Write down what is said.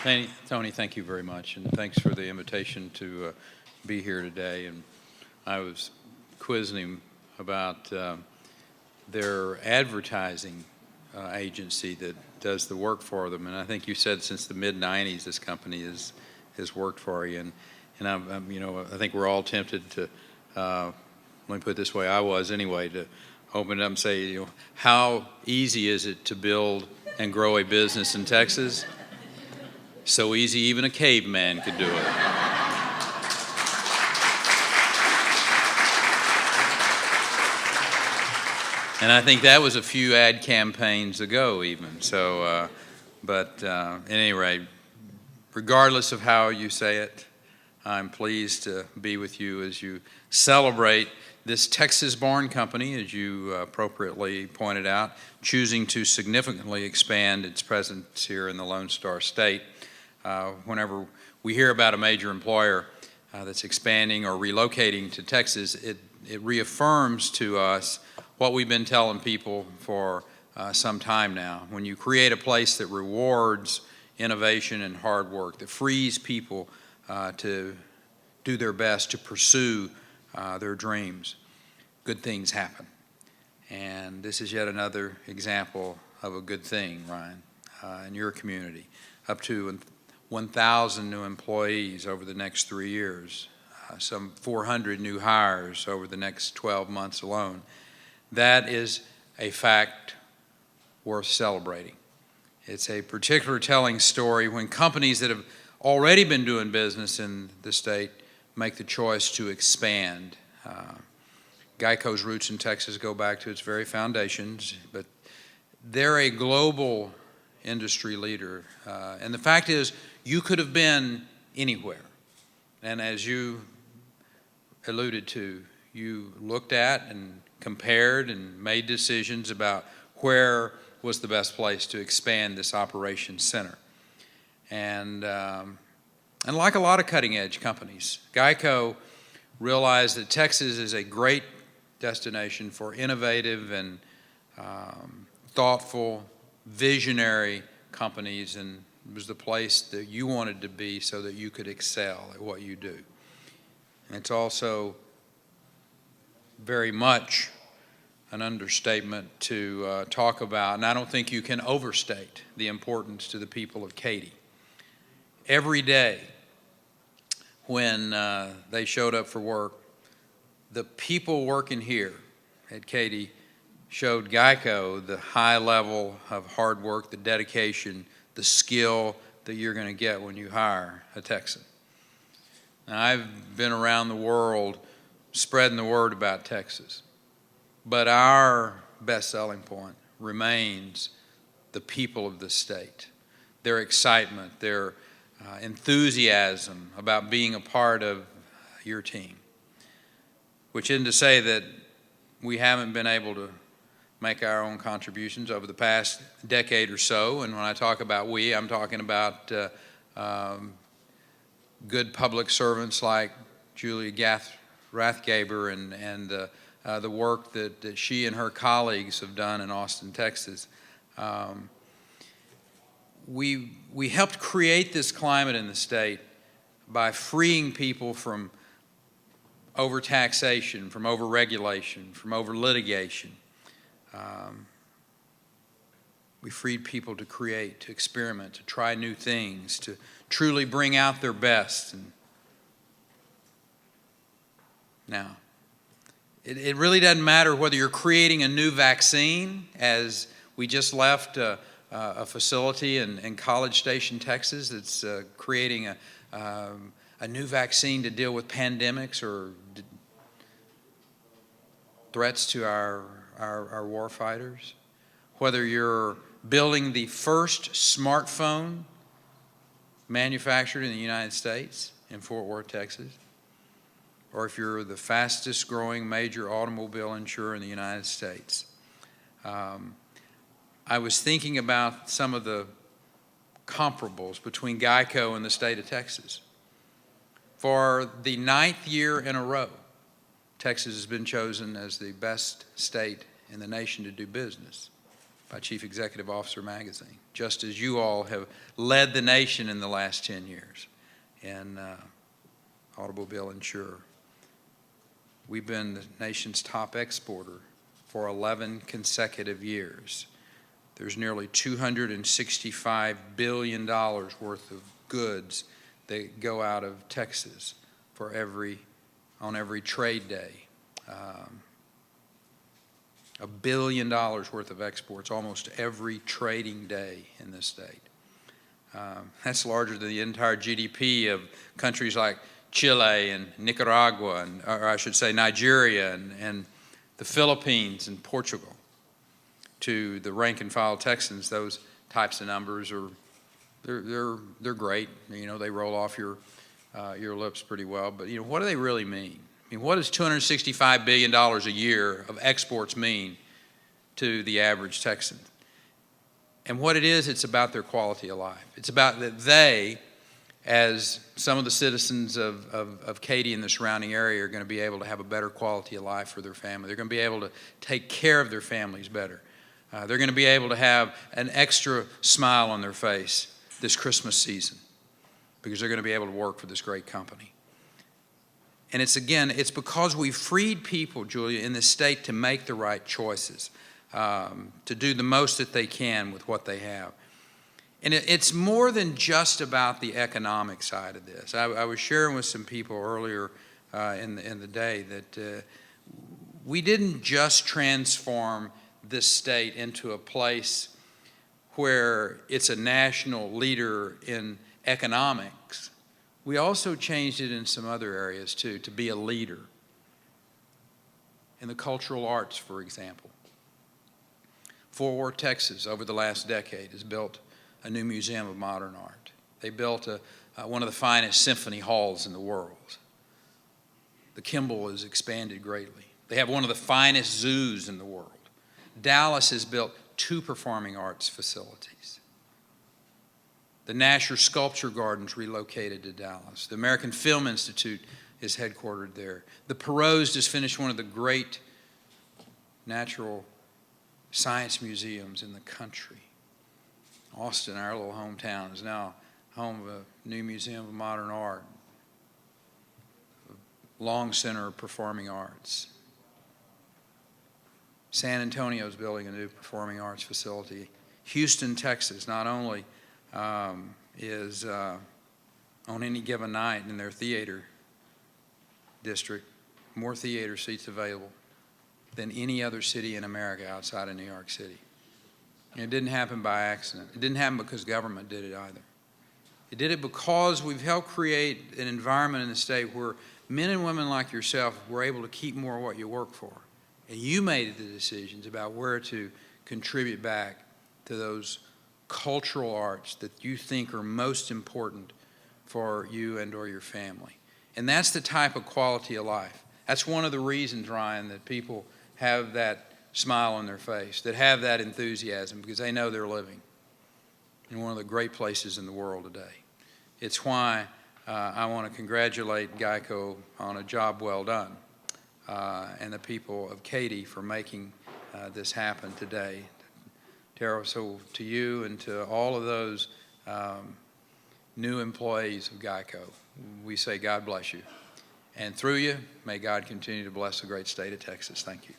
Tony, thank you very much, and thanks for the invitation to be here today. And I was quizzing him about their advertising agency that does the work for them, and I think you said since the mid-'90s this company has worked for you, and I think we're all tempted to, let me put it this way, I was anyway, to open it up and say, how easy is it to build and grow a business in Texas? So easy, even a caveman could do it. And I think that was a few ad campaigns ago even. So, at any rate, regardless of how you say it, I'm pleased to be with you as you celebrate this Texas-born company, as you appropriately pointed out, choosing to significantly expand its presence here in the Lone Star State. Whenever we hear about a major employer that's expanding or relocating to Texas, it reaffirms to us what we've been telling people for some time now. When you create a place that rewards innovation and hard work, that frees people to do their best to pursue their dreams, good things happen. And this is yet another example of a good thing, Ryan, in your community. Up to 1,000 new employees over the next 3 years, some 400 new hires over the next 12 months alone. That is a fact worth celebrating. It's a particular telling story when companies that have already been doing business in the state make the choice to expand. GEICO's roots in Texas go back to its very foundations, but they're a global industry leader. And the fact is, you could have been anywhere. And as you alluded to, you looked at and compared and made decisions about where was the best place to expand this operations center. And like a lot of cutting-edge companies, GEICO realized that Texas is a great destination for innovative and thoughtful, visionary companies, and it was the place that you wanted to be so that you could excel at what you do. And it's also very much an understatement to talk about, and I don't think you can overstate the importance to the people of Katy. Every day when they showed up for work, the people working here at Katy showed GEICO the high level of hard work, the dedication, the skill that you're going to get when you hire a Texan. Now, I've been around the world spreading the word about Texas, but our best selling point remains the people of the state, their excitement, their enthusiasm about being a part of your team, which isn't to say that we haven't been able to make our own contributions over the past decade or so. And when I talk about we, I'm talking about good public servants like Julia Rathgaber and the work that she and her colleagues have done in Austin, Texas. We helped create this climate in the state by freeing people from overtaxation, from overregulation, from over-litigation. We freed people to create, to experiment, to try new things, to truly bring out their best. And now, it really doesn't matter whether you're creating a new vaccine, as we just left a facility in College Station, Texas, that's creating a new vaccine to deal with pandemics or threats to our war fighters. Whether you're building the first smartphone manufactured in the United States in Fort Worth, Texas, or if you're the fastest growing major automobile insurer in the United States. I was thinking about some of the comparables between GEICO and the state of Texas. For the 9th year in a row, Texas has been chosen as the best state in the nation to do business. by Chief Executive Officer Magazine, just as you all have led the nation in the last 10 years in automobile insurer. We've been the nation's top exporter for 11 consecutive years. There's nearly $265 billion worth of goods that go out of Texas on every trade day. $1 billion worth of exports almost every trading day in this state. That's larger than the entire GDP of countries like Chile and Nicaragua, or I should say Nigeria and the Philippines and Portugal. To the rank and file Texans, those types of numbers they're great. You know, they roll off your lips pretty well. But you know, what do they really mean? I mean, what does $265 billion a year of exports mean to the average Texan? And what it is, it's about their quality of life. It's about that they, as some of the citizens of Katy and the surrounding area, are going to be able to have a better quality of life for their family. They're going to be able to take care of their families better. They're going to be able to have an extra smile on their face this Christmas season because they're going to be able to work for this great company. And it's because we've freed people, Julia, in this state to make the right choices, to do the most that they can with what they have. And it's more than just about the economic side of this. I was sharing with some people earlier in the day that we didn't just transform this state into a place where it's a national leader in economics. We also changed it in some other areas too, to be a leader. In the cultural arts, for example. Fort Worth, Texas, over the last decade, has built a new museum of modern art. They built one of the finest symphony halls in the world. The Kimball has expanded greatly. They have one of the finest zoos in the world. Dallas has built 2 performing arts facilities. The Nasher Sculpture Gardens relocated to Dallas. The American Film Institute is headquartered there. The Perot's just finished one of the great natural science museums in the country. Austin, our little hometown, is now home of a new museum of modern art. Long Center of Performing Arts. San Antonio is building a new performing arts facility. Houston, Texas, not only is on any given night in their theater district, more theater seats available than any other city in America outside of New York City. And it didn't happen by accident. It didn't happen because government did it either. It did it because we've helped create an environment in the state where men and women like yourself were able to keep more of what you work for. And you made the decisions about where to contribute back to those cultural arts that you think are most important for you and or your family. And that's the type of quality of life. That's one of the reasons, Ryan, that people have that smile on their face, that have that enthusiasm, because they know they're living in one of the great places in the world today. It's why I want to congratulate GEICO on a job well done. And the people of Katy for making this happen today. Tara, so to you and to all of those new employees of GEICO, we say God bless you. And through you, may God continue to bless the great state of Texas. Thank you.